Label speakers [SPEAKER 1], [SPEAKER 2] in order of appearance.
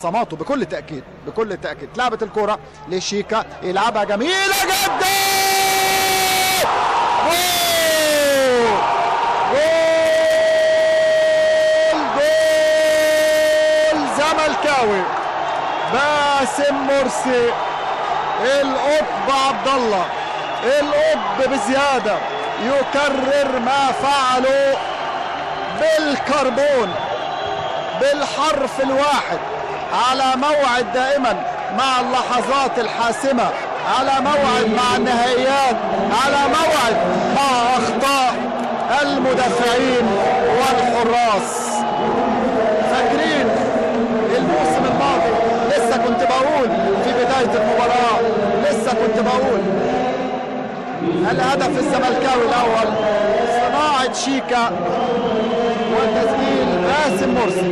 [SPEAKER 1] صماته بكل تأكيد بكل تأكيد. لعبت الكرة لشيكا يلعبها جميلة جدا. جول جول زملكاوي باسم مرسي. القطب عبد الله القطب بزيادة يكرر ما فعله بالكربون بالحرف الواحد، على موعد دائما مع اللحظات الحاسمة، على موعد مع النهائيات، على موعد مع أخطاء المدافعين والحراس. فاكرين الموسم الماضي لسه كنت بقول في بداية المباراة، لسه كنت بقول الهدف الزملكاوي الأول صناعة شيكا وتسجيل باسم مرسي.